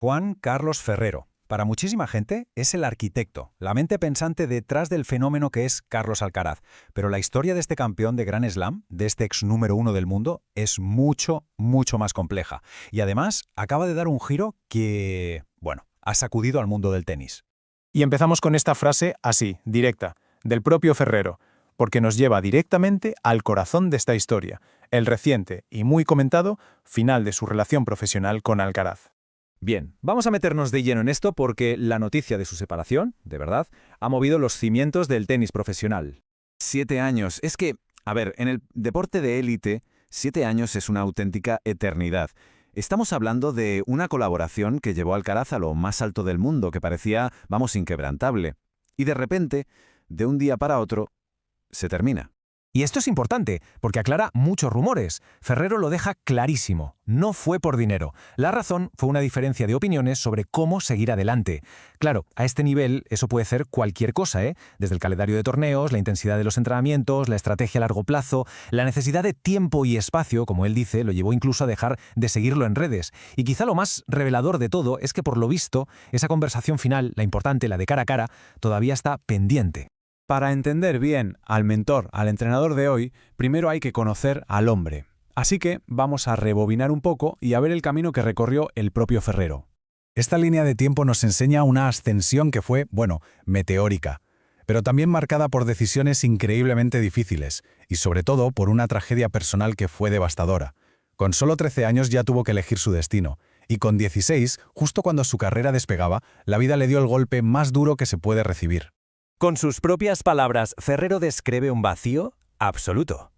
Juan Carlos Ferrero. Para muchísima gente es el arquitecto, la mente pensante detrás del fenómeno que es Carlos Alcaraz. Pero la historia de este campeón de Grand Slam, de este ex número uno del mundo, es mucho, mucho más compleja. Y además acaba de dar un giro que, bueno, ha sacudido al mundo del tenis. Y empezamos con esta frase así, directa, del propio Ferrero, porque nos lleva directamente al corazón de esta historia, el reciente y muy comentado final de su relación profesional con Alcaraz. Bien, vamos a meternos de lleno en esto porque la noticia de su separación, de verdad, ha movido los cimientos del tenis profesional. 7 años. Es que, a ver, en el deporte de élite, 7 años es una auténtica eternidad. Estamos hablando de una colaboración que llevó a Alcaraz a lo más alto del mundo, que parecía, vamos, inquebrantable. Y de repente, de un día para otro, se termina. Y esto es importante, porque aclara muchos rumores. Ferrero lo deja clarísimo. No fue por dinero. La razón fue una diferencia de opiniones sobre cómo seguir adelante. Claro, a este nivel eso puede ser cualquier cosa, ¿eh? Desde el calendario de torneos, la intensidad de los entrenamientos, la estrategia a largo plazo, la necesidad de tiempo y espacio, como él dice, lo llevó incluso a dejar de seguirlo en redes. Y quizá lo más revelador de todo es que por lo visto, esa conversación final, la importante, la de cara a cara, todavía está pendiente. Para entender bien al mentor, al entrenador de hoy, primero hay que conocer al hombre. Así que vamos a rebobinar un poco y a ver el camino que recorrió el propio Ferrero. Esta línea de tiempo nos enseña una ascensión que fue, bueno, meteórica, pero también marcada por decisiones increíblemente difíciles y sobre todo por una tragedia personal que fue devastadora. Con solo 13 años ya tuvo que elegir su destino, y con 16, justo cuando su carrera despegaba, la vida le dio el golpe más duro que se puede recibir. Con sus propias palabras, Ferrero describe un vacío absoluto.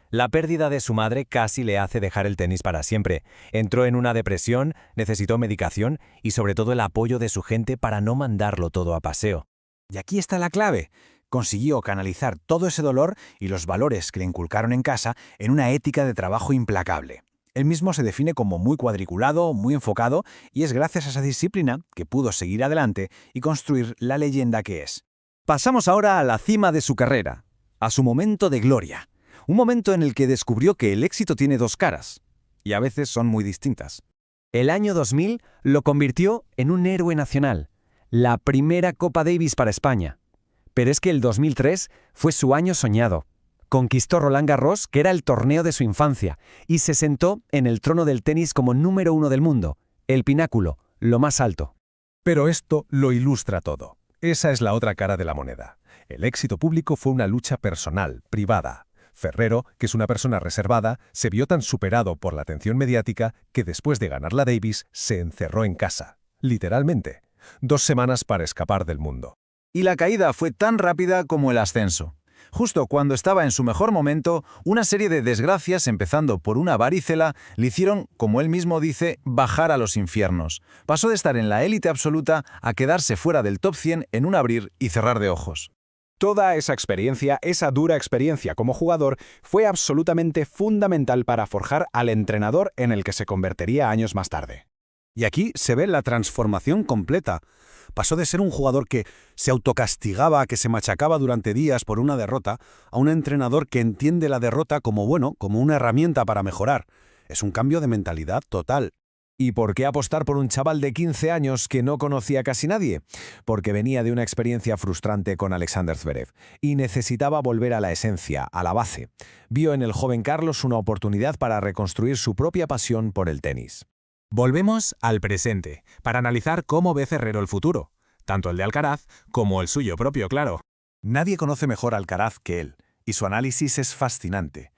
La pérdida de su madre casi le hace dejar el tenis para siempre. Entró en una depresión, necesitó medicación y sobre todo el apoyo de su gente para no mandarlo todo a paseo. Y aquí está la clave. Consiguió canalizar todo ese dolor y los valores que le inculcaron en casa en una ética de trabajo implacable. Él mismo se define como muy cuadriculado, muy enfocado, y es gracias a esa disciplina que pudo seguir adelante y construir la leyenda que es. Pasamos ahora a la cima de su carrera, a su momento de gloria. Un momento en el que descubrió que el éxito tiene dos caras, y a veces son muy distintas. El año 2000 lo convirtió en un héroe nacional, la primera Copa Davis para España. Pero es que el 2003 fue su año soñado. Conquistó Roland Garros, que era el torneo de su infancia, y se sentó en el trono del tenis como número uno del mundo, el pináculo, lo más alto. Pero esto lo ilustra todo. Esa es la otra cara de la moneda. El éxito público fue una lucha personal, privada. Ferrero, que es una persona reservada, se vio tan superado por la atención mediática que después de ganar la Davis se encerró en casa. Literalmente. 2 semanas para escapar del mundo. Y la caída fue tan rápida como el ascenso. Justo cuando estaba en su mejor momento, una serie de desgracias, empezando por una varicela, le hicieron, como él mismo dice, bajar a los infiernos. Pasó de estar en la élite absoluta a quedarse fuera del top 100 en un abrir y cerrar de ojos. Toda esa experiencia, esa dura experiencia como jugador, fue absolutamente fundamental para forjar al entrenador en el que se convertiría años más tarde. Y aquí se ve la transformación completa. Pasó de ser un jugador que se autocastigaba, que se machacaba durante días por una derrota, a un entrenador que entiende la derrota como como una herramienta para mejorar. Es un cambio de mentalidad total. ¿Y por qué apostar por un chaval de 15 años que no conocía casi nadie? Porque venía de una experiencia frustrante con Alexander Zverev y necesitaba volver a la esencia, a la base. Vio en el joven Carlos una oportunidad para reconstruir su propia pasión por el tenis. Volvemos al presente, para analizar cómo ve Ferrero el futuro, tanto el de Alcaraz como el suyo propio, claro. Nadie conoce mejor a Alcaraz que él, y su análisis es fascinante.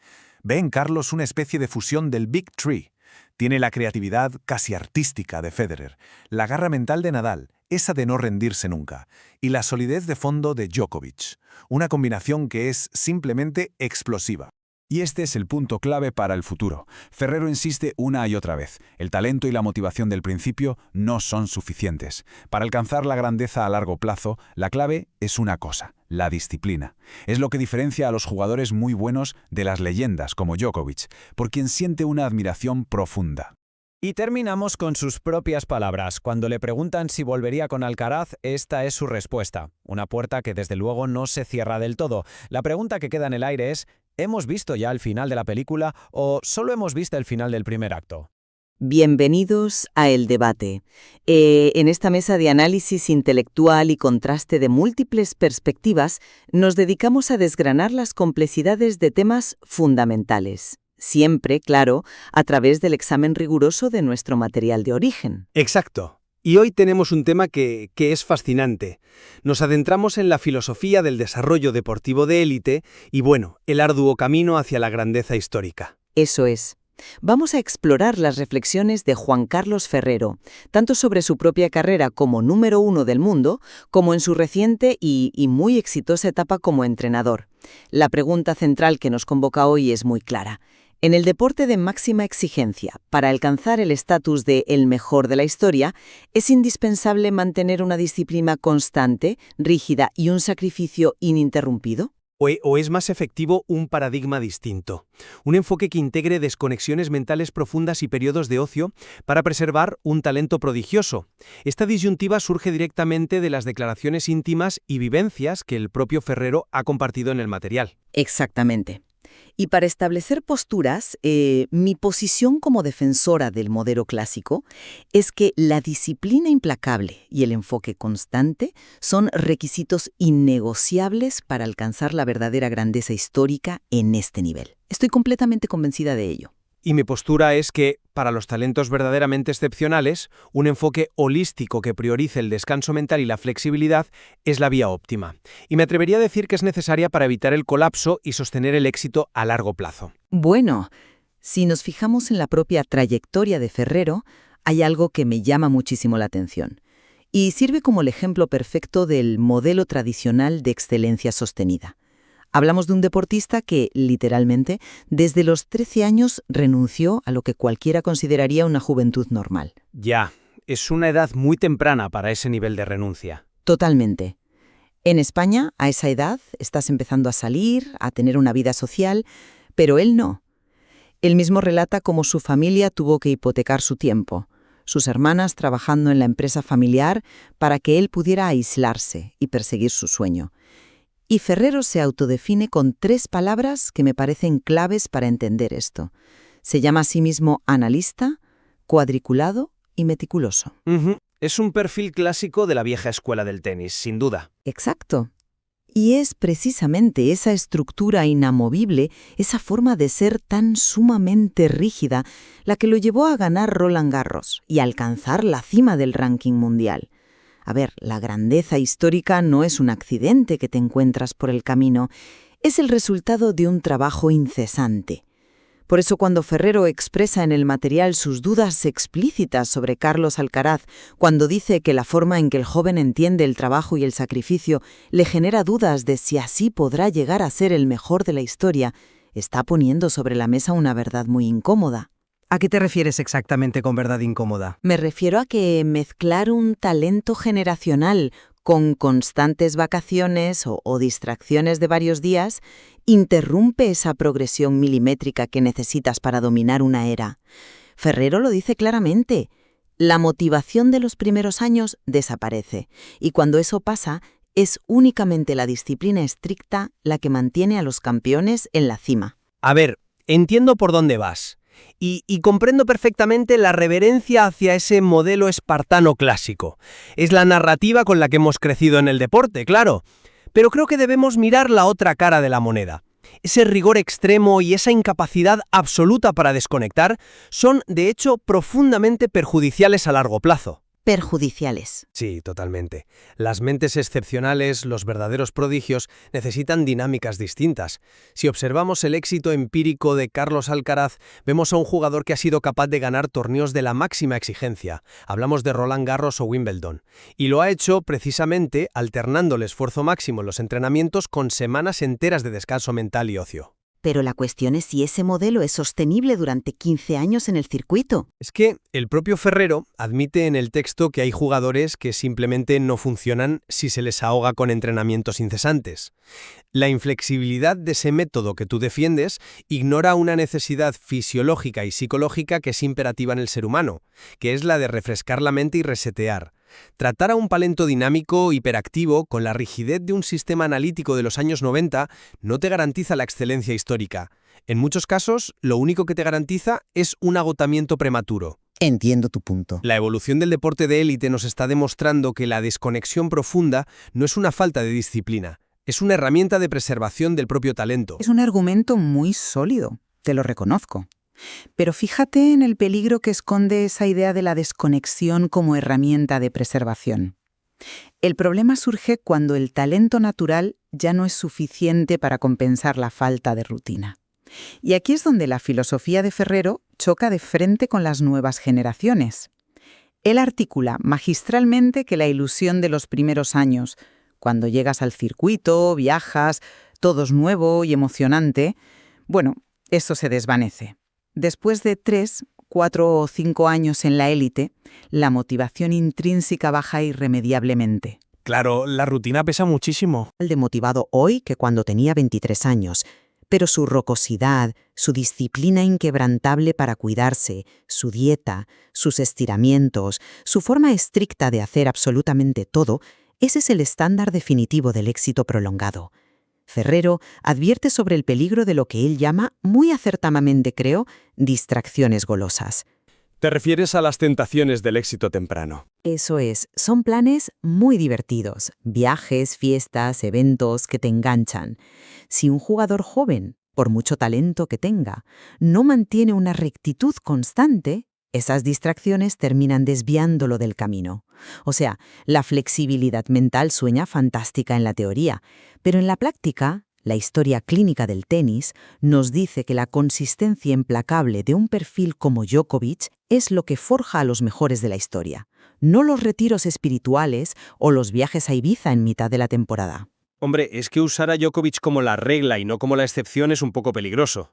Ve en Carlos una especie de fusión del Big Three. Tiene la creatividad casi artística de Federer, la garra mental de Nadal, esa de no rendirse nunca, y la solidez de fondo de Djokovic, una combinación que es simplemente explosiva. Y este es el punto clave para el futuro. Ferrero insiste una y otra vez. El talento y la motivación del principio no son suficientes. Para alcanzar la grandeza a largo plazo, la clave es una cosa, la disciplina. Es lo que diferencia a los jugadores muy buenos de las leyendas como Djokovic, por quien siente una admiración profunda. Y terminamos con sus propias palabras. Cuando le preguntan si volvería con Alcaraz, esta es su respuesta. Una puerta que desde luego no se cierra del todo. La pregunta que queda en el aire es: ¿hemos visto ya el final de la película o solo hemos visto el final del primer acto? Bienvenidos a El Debate. En esta mesa de análisis intelectual y contraste de múltiples perspectivas, nos dedicamos a desgranar las complejidades de temas fundamentales. Siempre, claro, a través del examen riguroso de nuestro material de origen. Exacto. Y hoy tenemos un tema que es fascinante. Nos adentramos en la filosofía del desarrollo deportivo de élite y, bueno, el arduo camino hacia la grandeza histórica. Eso es. Vamos a explorar las reflexiones de Juan Carlos Ferrero, tanto sobre su propia carrera como número 1 del mundo, como en su reciente y muy exitosa etapa como entrenador. La pregunta central que nos convoca hoy es muy clara. En el deporte de máxima exigencia, para alcanzar el estatus de el mejor de la historia, es indispensable mantener una disciplina constante, rígida y un sacrificio ininterrumpido. ¿O es más efectivo un paradigma distinto? Un enfoque que integre desconexiones mentales profundas y periodos de ocio para preservar un talento prodigioso. Esta disyuntiva surge directamente de las declaraciones íntimas y vivencias que el propio Ferrero ha compartido en el material. Exactamente. Y para establecer posturas, mi posición como defensora del modelo clásico es que la disciplina implacable y el enfoque constante son requisitos innegociables para alcanzar la verdadera grandeza histórica en este nivel. Estoy completamente convencida de ello. Y mi postura es que, para los talentos verdaderamente excepcionales, un enfoque holístico que priorice el descanso mental y la flexibilidad es la vía óptima. Y me atrevería a decir que es necesaria para evitar el colapso y sostener el éxito a largo plazo. Bueno, si nos fijamos en la propia trayectoria de Ferrero, hay algo que me llama muchísimo la atención. Y sirve como el ejemplo perfecto del modelo tradicional de excelencia sostenida. Hablamos de un deportista que, literalmente, desde los 13 años renunció a lo que cualquiera consideraría una juventud normal. Ya, es una edad muy temprana para ese nivel de renuncia. Totalmente. En España, a esa edad, estás empezando a salir, a tener una vida social, pero él no. Él mismo relata cómo su familia tuvo que hipotecar su tiempo, sus hermanas trabajando en la empresa familiar para que él pudiera aislarse y perseguir su sueño. Y Ferrero se autodefine con 3 palabras que me parecen claves para entender esto. Se llama a sí mismo analista, cuadriculado y meticuloso. Es un perfil clásico de la vieja escuela del tenis, sin duda. Exacto. Y es precisamente esa estructura inamovible, esa forma de ser tan sumamente rígida, la que lo llevó a ganar Roland Garros y alcanzar la cima del ranking mundial. A ver, la grandeza histórica no es un accidente que te encuentras por el camino, es el resultado de un trabajo incesante. Por eso cuando Ferrero expresa en el material sus dudas explícitas sobre Carlos Alcaraz, cuando dice que la forma en que el joven entiende el trabajo y el sacrificio le genera dudas de si así podrá llegar a ser el mejor de la historia, está poniendo sobre la mesa una verdad muy incómoda. ¿A qué te refieres exactamente con verdad incómoda? Me refiero a que mezclar un talento generacional con constantes vacaciones o distracciones de varios días interrumpe esa progresión milimétrica que necesitas para dominar una era. Ferrero lo dice claramente. La motivación de los primeros años desaparece, y cuando eso pasa, es únicamente la disciplina estricta la que mantiene a los campeones en la cima. A ver, entiendo por dónde vas. Y comprendo perfectamente la reverencia hacia ese modelo espartano clásico. Es la narrativa con la que hemos crecido en el deporte, claro. Pero creo que debemos mirar la otra cara de la moneda. Ese rigor extremo y esa incapacidad absoluta para desconectar son, de hecho, profundamente perjudiciales a largo plazo. Perjudiciales. Sí, totalmente. Las mentes excepcionales, los verdaderos prodigios, necesitan dinámicas distintas. Si observamos el éxito empírico de Carlos Alcaraz, vemos a un jugador que ha sido capaz de ganar torneos de la máxima exigencia. Hablamos de Roland Garros o Wimbledon. Y lo ha hecho precisamente alternando el esfuerzo máximo en los entrenamientos con semanas enteras de descanso mental y ocio. Pero la cuestión es si ese modelo es sostenible durante 15 años en el circuito. Es que el propio Ferrero admite en el texto que hay jugadores que simplemente no funcionan si se les ahoga con entrenamientos incesantes. La inflexibilidad de ese método que tú defiendes ignora una necesidad fisiológica y psicológica que es imperativa en el ser humano, que es la de refrescar la mente y resetear. Tratar a un talento dinámico, hiperactivo, con la rigidez de un sistema analítico de los años 90 no te garantiza la excelencia histórica. En muchos casos, lo único que te garantiza es un agotamiento prematuro. Entiendo tu punto. La evolución del deporte de élite nos está demostrando que la desconexión profunda no es una falta de disciplina, es una herramienta de preservación del propio talento. Es un argumento muy sólido, te lo reconozco. Pero fíjate en el peligro que esconde esa idea de la desconexión como herramienta de preservación. El problema surge cuando el talento natural ya no es suficiente para compensar la falta de rutina. Y aquí es donde la filosofía de Ferrero choca de frente con las nuevas generaciones. Él articula magistralmente que la ilusión de los primeros años, cuando llegas al circuito, viajas, todo es nuevo y emocionante, bueno, eso se desvanece. Después de 3, 4 o 5 años en la élite, la motivación intrínseca baja irremediablemente. Claro, la rutina pesa muchísimo. El de motivado hoy que cuando tenía 23 años, pero su rocosidad, su disciplina inquebrantable para cuidarse, su dieta, sus estiramientos, su forma estricta de hacer absolutamente todo, ese es el estándar definitivo del éxito prolongado. Ferrero advierte sobre el peligro de lo que él llama, muy acertadamente creo, distracciones golosas. Te refieres a las tentaciones del éxito temprano. Eso es, son planes muy divertidos, viajes, fiestas, eventos que te enganchan. Si un jugador joven, por mucho talento que tenga, no mantiene una rectitud constante, esas distracciones terminan desviándolo del camino. O sea, la flexibilidad mental sueña fantástica en la teoría, pero en la práctica, la historia clínica del tenis nos dice que la consistencia implacable de un perfil como Djokovic es lo que forja a los mejores de la historia, no los retiros espirituales o los viajes a Ibiza en mitad de la temporada. Hombre, es que usar a Djokovic como la regla y no como la excepción es un poco peligroso.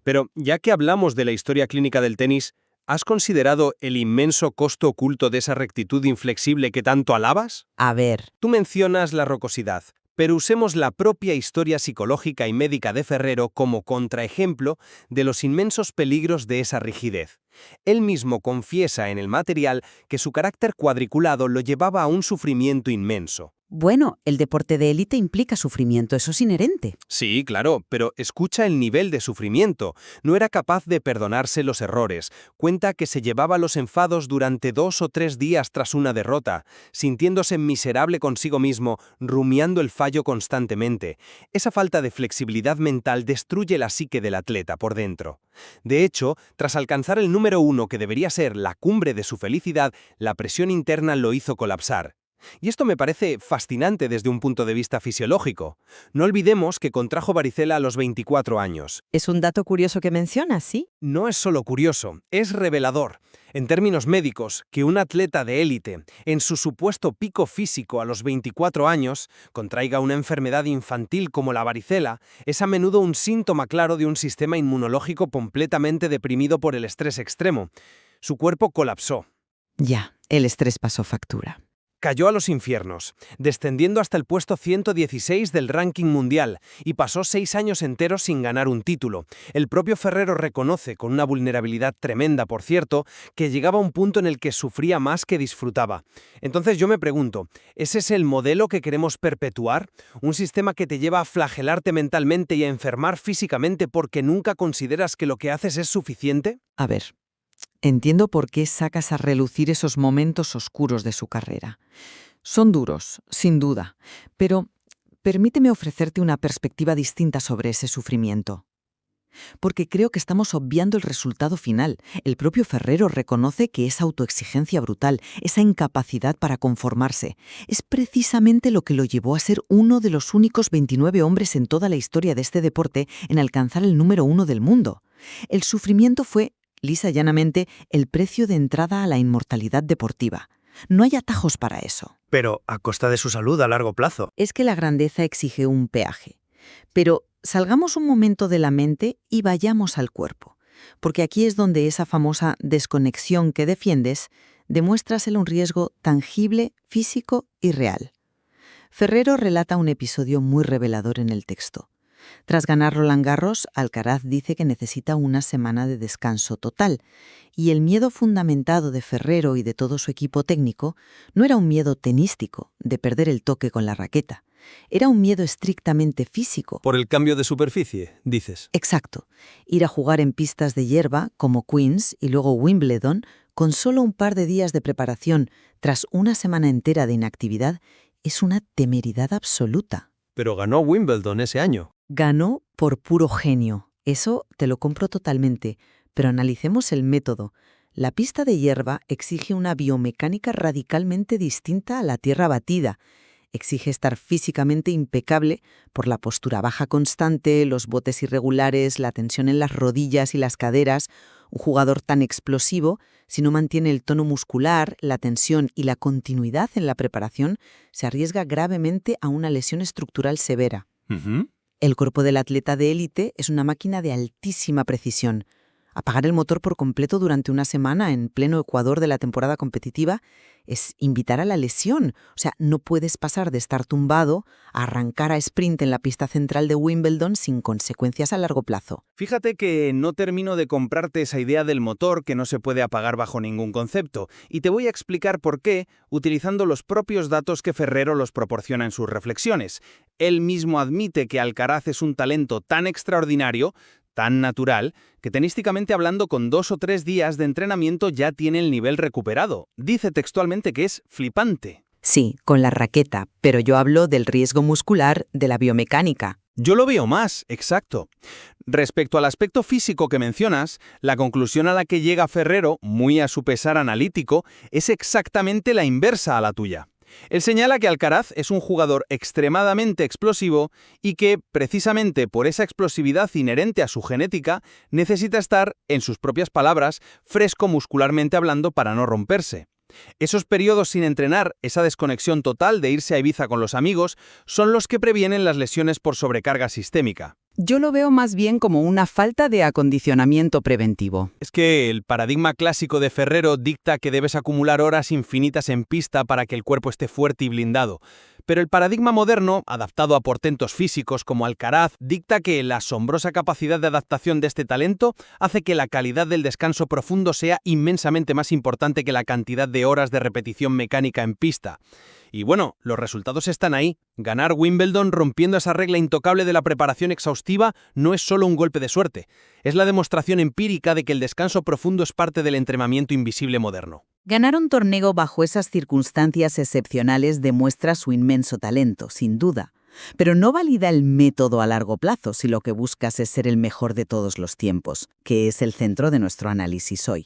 Pero ya que hablamos de la historia clínica del tenis, ¿has considerado el inmenso costo oculto de esa rectitud inflexible que tanto alabas? A ver. Tú mencionas la rocosidad, pero usemos la propia historia psicológica y médica de Ferrero como contraejemplo de los inmensos peligros de esa rigidez. Él mismo confiesa en el material que su carácter cuadriculado lo llevaba a un sufrimiento inmenso. Bueno, el deporte de élite implica sufrimiento, eso es inherente. Sí, claro, pero escucha el nivel de sufrimiento. No era capaz de perdonarse los errores. Cuenta que se llevaba los enfados durante 2 o 3 días tras una derrota, sintiéndose miserable consigo mismo, rumiando el fallo constantemente. Esa falta de flexibilidad mental destruye la psique del atleta por dentro. De hecho, tras alcanzar el número 1 que debería ser la cumbre de su felicidad, la presión interna lo hizo colapsar. Y esto me parece fascinante desde un punto de vista fisiológico. No olvidemos que contrajo varicela a los 24 años. Es un dato curioso que mencionas, ¿sí? No es solo curioso, es revelador. En términos médicos, que un atleta de élite, en su supuesto pico físico a los 24 años, contraiga una enfermedad infantil como la varicela, es a menudo un síntoma claro de un sistema inmunológico completamente deprimido por el estrés extremo. Su cuerpo colapsó. Ya, el estrés pasó factura. Cayó a los infiernos, descendiendo hasta el puesto 116 del ranking mundial y pasó 6 años enteros sin ganar un título. El propio Ferrero reconoce, con una vulnerabilidad tremenda, por cierto, que llegaba a un punto en el que sufría más que disfrutaba. Entonces yo me pregunto, ¿ese es el modelo que queremos perpetuar? ¿Un sistema que te lleva a flagelarte mentalmente y a enfermar físicamente porque nunca consideras que lo que haces es suficiente? A ver. Entiendo por qué sacas a relucir esos momentos oscuros de su carrera. Son duros, sin duda, pero permíteme ofrecerte una perspectiva distinta sobre ese sufrimiento. Porque creo que estamos obviando el resultado final. El propio Ferrero reconoce que esa autoexigencia brutal, esa incapacidad para conformarse, es precisamente lo que lo llevó a ser uno de los únicos 29 hombres en toda la historia de este deporte en alcanzar el número 1 del mundo. El sufrimiento fue, lisa y llanamente, el precio de entrada a la inmortalidad deportiva. No hay atajos para eso. Pero a costa de su salud a largo plazo. Es que la grandeza exige un peaje. Pero salgamos un momento de la mente y vayamos al cuerpo, porque aquí es donde esa famosa desconexión que defiendes demuéstraselo un riesgo tangible, físico y real. Ferrero relata un episodio muy revelador en el texto. Tras ganar Roland Garros, Alcaraz dice que necesita una semana de descanso total, y el miedo fundamentado de Ferrero y de todo su equipo técnico no era un miedo tenístico, de perder el toque con la raqueta. Era un miedo estrictamente físico. Por el cambio de superficie, dices. Exacto. Ir a jugar en pistas de hierba, como Queens y luego Wimbledon, con solo un par de días de preparación tras una semana entera de inactividad, es una temeridad absoluta. Pero ganó Wimbledon ese año. Ganó por puro genio. Eso te lo compro totalmente. Pero analicemos el método. La pista de hierba exige una biomecánica radicalmente distinta a la tierra batida. Exige estar físicamente impecable por la postura baja constante, los botes irregulares, la tensión en las rodillas y las caderas. Un jugador tan explosivo, si no mantiene el tono muscular, la tensión y la continuidad en la preparación, se arriesga gravemente a una lesión estructural severa. El cuerpo del atleta de élite es una máquina de altísima precisión. Apagar el motor por completo durante una semana en pleno ecuador de la temporada competitiva es invitar a la lesión. O sea, no puedes pasar de estar tumbado a arrancar a sprint en la pista central de Wimbledon sin consecuencias a largo plazo. Fíjate que no termino de comprarte esa idea del motor que no se puede apagar bajo ningún concepto, y te voy a explicar por qué utilizando los propios datos que Ferrero los proporciona en sus reflexiones. Él mismo admite que Alcaraz es un talento tan extraordinario, tan natural, que tenísticamente hablando con 2 o 3 días de entrenamiento ya tiene el nivel recuperado. Dice textualmente que es flipante. Sí, con la raqueta, pero yo hablo del riesgo muscular, de la biomecánica. Yo lo veo más, exacto. Respecto al aspecto físico que mencionas, la conclusión a la que llega Ferrero, muy a su pesar analítico, es exactamente la inversa a la tuya. Él señala que Alcaraz es un jugador extremadamente explosivo y que, precisamente por esa explosividad inherente a su genética, necesita estar, en sus propias palabras, fresco muscularmente hablando para no romperse. Esos periodos sin entrenar, esa desconexión total de irse a Ibiza con los amigos, son los que previenen las lesiones por sobrecarga sistémica. Yo lo veo más bien como una falta de acondicionamiento preventivo. Es que el paradigma clásico de Ferrero dicta que debes acumular horas infinitas en pista para que el cuerpo esté fuerte y blindado. Pero el paradigma moderno, adaptado a portentos físicos como Alcaraz, dicta que la asombrosa capacidad de adaptación de este talento hace que la calidad del descanso profundo sea inmensamente más importante que la cantidad de horas de repetición mecánica en pista. Y bueno, los resultados están ahí. Ganar Wimbledon rompiendo esa regla intocable de la preparación exhaustiva no es solo un golpe de suerte. Es la demostración empírica de que el descanso profundo es parte del entrenamiento invisible moderno. Ganar un torneo bajo esas circunstancias excepcionales demuestra su inmenso talento, sin duda. Pero no valida el método a largo plazo si lo que buscas es ser el mejor de todos los tiempos, que es el centro de nuestro análisis hoy.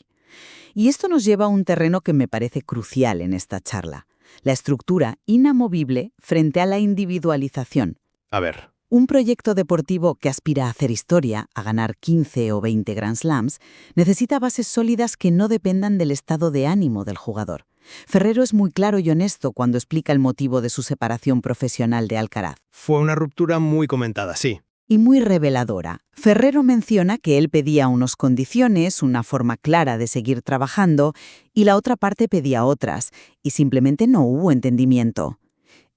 Y esto nos lleva a un terreno que me parece crucial en esta charla. La estructura inamovible frente a la individualización. A ver. Un proyecto deportivo que aspira a hacer historia, a ganar 15 o 20 Grand Slams, necesita bases sólidas que no dependan del estado de ánimo del jugador. Ferrero es muy claro y honesto cuando explica el motivo de su separación profesional de Alcaraz. Fue una ruptura muy comentada, sí. Y muy reveladora. Ferrero menciona que él pedía unas condiciones, una forma clara de seguir trabajando, y la otra parte pedía otras, y simplemente no hubo entendimiento.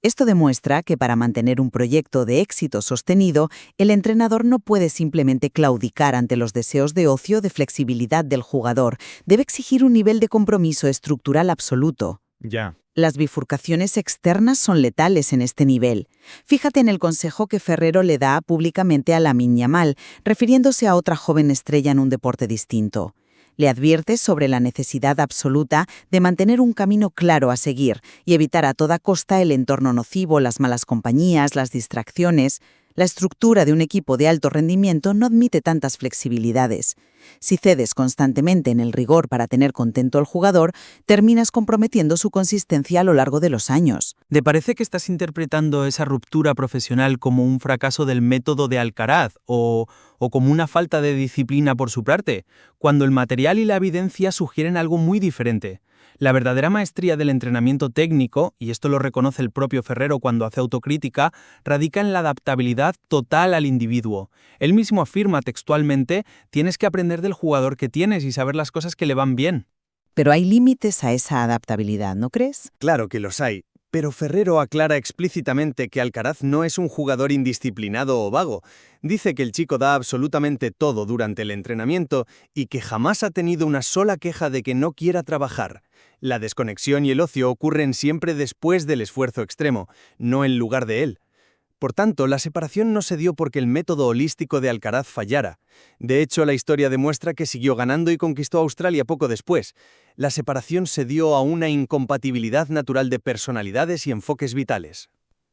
Esto demuestra que para mantener un proyecto de éxito sostenido, el entrenador no puede simplemente claudicar ante los deseos de ocio de flexibilidad del jugador. Debe exigir un nivel de compromiso estructural absoluto. Ya. Las bifurcaciones externas son letales en este nivel. Fíjate en el consejo que Ferrero le da públicamente a Lamine Yamal, refiriéndose a otra joven estrella en un deporte distinto. Le advierte sobre la necesidad absoluta de mantener un camino claro a seguir y evitar a toda costa el entorno nocivo, las malas compañías, las distracciones. La estructura de un equipo de alto rendimiento no admite tantas flexibilidades. Si cedes constantemente en el rigor para tener contento al jugador, terminas comprometiendo su consistencia a lo largo de los años. ¿Te parece que estás interpretando esa ruptura profesional como un fracaso del método de Alcaraz o como una falta de disciplina por su parte, cuando el material y la evidencia sugieren algo muy diferente? La verdadera maestría del entrenamiento técnico, y esto lo reconoce el propio Ferrero cuando hace autocrítica, radica en la adaptabilidad total al individuo. Él mismo afirma textualmente: tienes que aprender del jugador que tienes y saber las cosas que le van bien. Pero hay límites a esa adaptabilidad, ¿no crees? Claro que los hay. Pero Ferrero aclara explícitamente que Alcaraz no es un jugador indisciplinado o vago. Dice que el chico da absolutamente todo durante el entrenamiento y que jamás ha tenido una sola queja de que no quiera trabajar. La desconexión y el ocio ocurren siempre después del esfuerzo extremo, no en lugar de él. Por tanto, la separación no se dio porque el método holístico de Alcaraz fallara. De hecho, la historia demuestra que siguió ganando y conquistó Australia poco después. La separación se dio a una incompatibilidad natural de personalidades y enfoques vitales.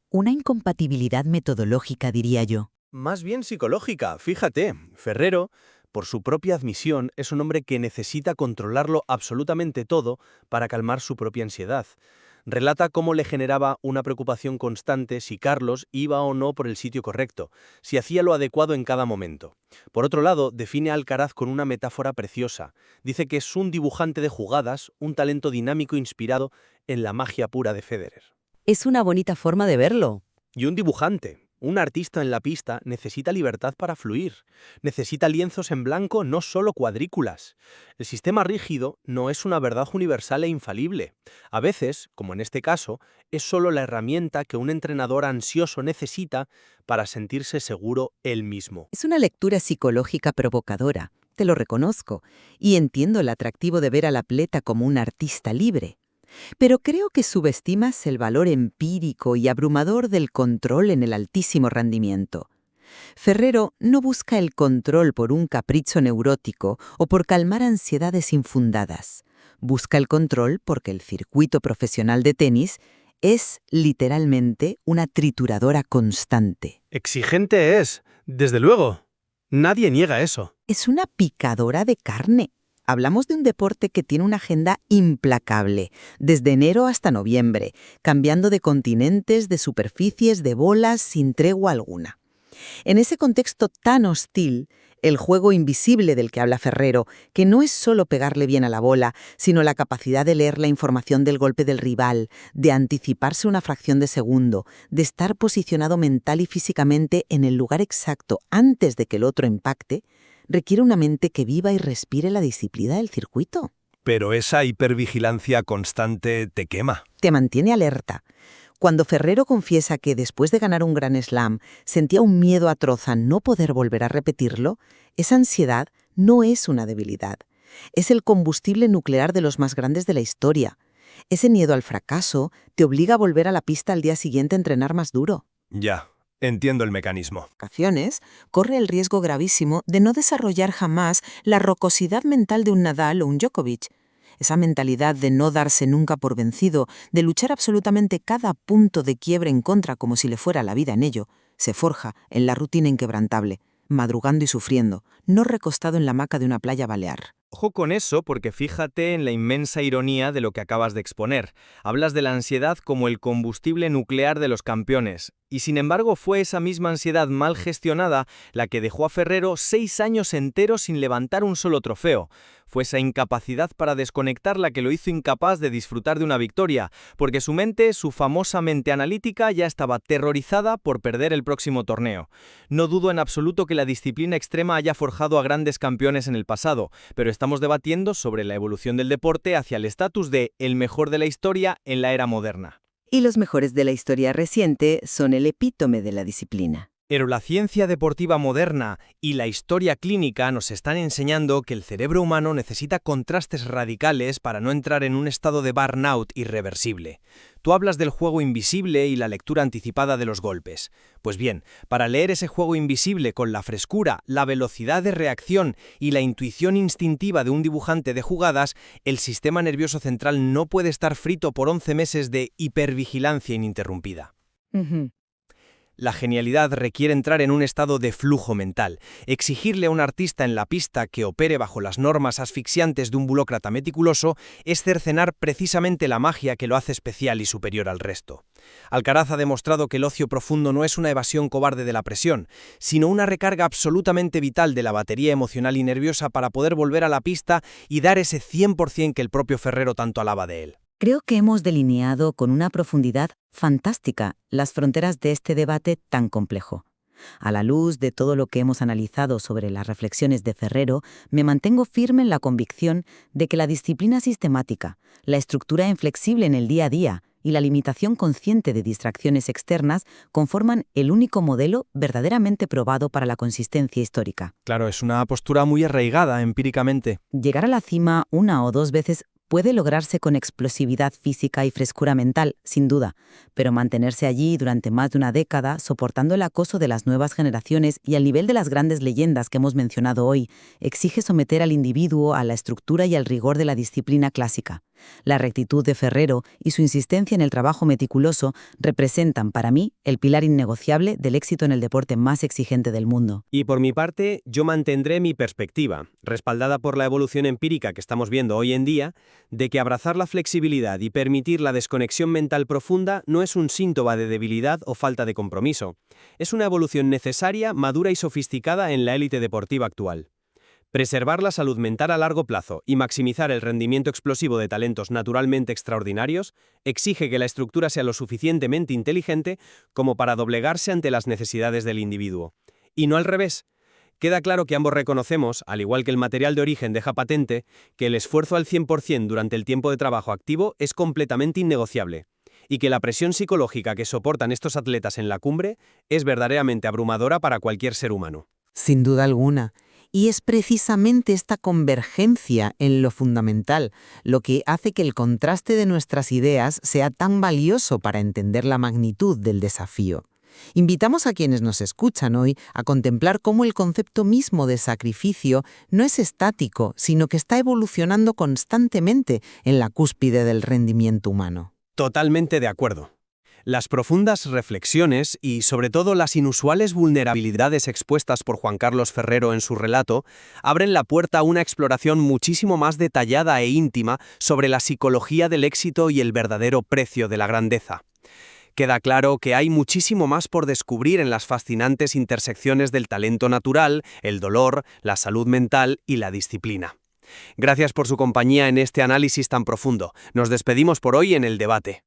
Una incompatibilidad metodológica, diría yo. Más bien psicológica, fíjate. Ferrero, por su propia admisión, es un hombre que necesita controlarlo absolutamente todo para calmar su propia ansiedad. Relata cómo le generaba una preocupación constante si Carlos iba o no por el sitio correcto, si hacía lo adecuado en cada momento. Por otro lado, define a Alcaraz con una metáfora preciosa. Dice que es un dibujante de jugadas, un talento dinámico inspirado en la magia pura de Federer. Es una bonita forma de verlo. Y un dibujante, un artista en la pista, necesita libertad para fluir. Necesita lienzos en blanco, no solo cuadrículas. El sistema rígido no es una verdad universal e infalible. A veces, como en este caso, es solo la herramienta que un entrenador ansioso necesita para sentirse seguro él mismo. Es una lectura psicológica provocadora, te lo reconozco, y entiendo el atractivo de ver al atleta como un artista libre. Pero creo que subestimas el valor empírico y abrumador del control en el altísimo rendimiento. Ferrero no busca el control por un capricho neurótico o por calmar ansiedades infundadas. Busca el control porque el circuito profesional de tenis es, literalmente, una trituradora constante. Exigente es, desde luego. Nadie niega eso. Es una picadora de carne. Hablamos de un deporte que tiene una agenda implacable, desde enero hasta noviembre, cambiando de continentes, de superficies, de bolas, sin tregua alguna. En ese contexto tan hostil, el juego invisible del que habla Ferrero, que no es solo pegarle bien a la bola, sino la capacidad de leer la información del golpe del rival, de anticiparse una fracción de segundo, de estar posicionado mental y físicamente en el lugar exacto antes de que el otro impacte, requiere una mente que viva y respire la disciplina del circuito. Pero esa hipervigilancia constante te quema. Te mantiene alerta. Cuando Ferrero confiesa que después de ganar un Grand Slam sentía un miedo atroz a no poder volver a repetirlo, esa ansiedad no es una debilidad. Es el combustible nuclear de los más grandes de la historia. Ese miedo al fracaso te obliga a volver a la pista al día siguiente a entrenar más duro. Ya. Entiendo el mecanismo. Ocasiones, corre el riesgo gravísimo de no desarrollar jamás la rocosidad mental de un Nadal o un Djokovic. Esa mentalidad de no darse nunca por vencido, de luchar absolutamente cada punto de quiebre en contra como si le fuera la vida en ello, se forja en la rutina inquebrantable, madrugando y sufriendo, no recostado en la hamaca de una playa balear. Ojo con eso, porque fíjate en la inmensa ironía de lo que acabas de exponer. Hablas de la ansiedad como el combustible nuclear de los campeones. Y sin embargo fue esa misma ansiedad mal gestionada la que dejó a Ferrero 6 años enteros sin levantar un solo trofeo. Fue esa incapacidad para desconectar la que lo hizo incapaz de disfrutar de una victoria, porque su mente, su famosa mente analítica, ya estaba aterrorizada por perder el próximo torneo. No dudo en absoluto que la disciplina extrema haya forjado a grandes campeones en el pasado, pero estamos debatiendo sobre la evolución del deporte hacia el estatus de el mejor de la historia en la era moderna. Y los mejores de la historia reciente son el epítome de la disciplina. Pero la ciencia deportiva moderna y la historia clínica nos están enseñando que el cerebro humano necesita contrastes radicales para no entrar en un estado de burnout irreversible. Tú hablas del juego invisible y la lectura anticipada de los golpes. Pues bien, para leer ese juego invisible con la frescura, la velocidad de reacción y la intuición instintiva de un dibujante de jugadas, el sistema nervioso central no puede estar frito por 11 meses de hipervigilancia ininterrumpida. La genialidad requiere entrar en un estado de flujo mental. Exigirle a un artista en la pista que opere bajo las normas asfixiantes de un burócrata meticuloso es cercenar precisamente la magia que lo hace especial y superior al resto. Alcaraz ha demostrado que el ocio profundo no es una evasión cobarde de la presión, sino una recarga absolutamente vital de la batería emocional y nerviosa para poder volver a la pista y dar ese 100% que el propio Ferrero tanto alaba de él. Creo que hemos delineado con una profundidad fantástica las fronteras de este debate tan complejo. A la luz de todo lo que hemos analizado sobre las reflexiones de Ferrero, me mantengo firme en la convicción de que la disciplina sistemática, la estructura inflexible en el día a día y la limitación consciente de distracciones externas conforman el único modelo verdaderamente probado para la consistencia histórica. Claro, es una postura muy arraigada empíricamente. Llegar a la cima una o dos veces Puede lograrse con explosividad física y frescura mental, sin duda, pero mantenerse allí durante más de una década, soportando el acoso de las nuevas generaciones y al nivel de las grandes leyendas que hemos mencionado hoy, exige someter al individuo a la estructura y al rigor de la disciplina clásica. La rectitud de Ferrero y su insistencia en el trabajo meticuloso representan, para mí, el pilar innegociable del éxito en el deporte más exigente del mundo. Y por mi parte, yo mantendré mi perspectiva, respaldada por la evolución empírica que estamos viendo hoy en día, de que abrazar la flexibilidad y permitir la desconexión mental profunda no es un síntoma de debilidad o falta de compromiso. Es una evolución necesaria, madura y sofisticada en la élite deportiva actual. Preservar la salud mental a largo plazo y maximizar el rendimiento explosivo de talentos naturalmente extraordinarios exige que la estructura sea lo suficientemente inteligente como para doblegarse ante las necesidades del individuo. Y no al revés. Queda claro que ambos reconocemos, al igual que el material de origen deja patente, que el esfuerzo al 100% durante el tiempo de trabajo activo es completamente innegociable, y que la presión psicológica que soportan estos atletas en la cumbre es verdaderamente abrumadora para cualquier ser humano. Sin duda alguna. Y es precisamente esta convergencia en lo fundamental lo que hace que el contraste de nuestras ideas sea tan valioso para entender la magnitud del desafío. Invitamos a quienes nos escuchan hoy a contemplar cómo el concepto mismo de sacrificio no es estático, sino que está evolucionando constantemente en la cúspide del rendimiento humano. Totalmente de acuerdo. Las profundas reflexiones y, sobre todo, las inusuales vulnerabilidades expuestas por Juan Carlos Ferrero en su relato abren la puerta a una exploración muchísimo más detallada e íntima sobre la psicología del éxito y el verdadero precio de la grandeza. Queda claro que hay muchísimo más por descubrir en las fascinantes intersecciones del talento natural, el dolor, la salud mental y la disciplina. Gracias por su compañía en este análisis tan profundo. Nos despedimos por hoy en el debate.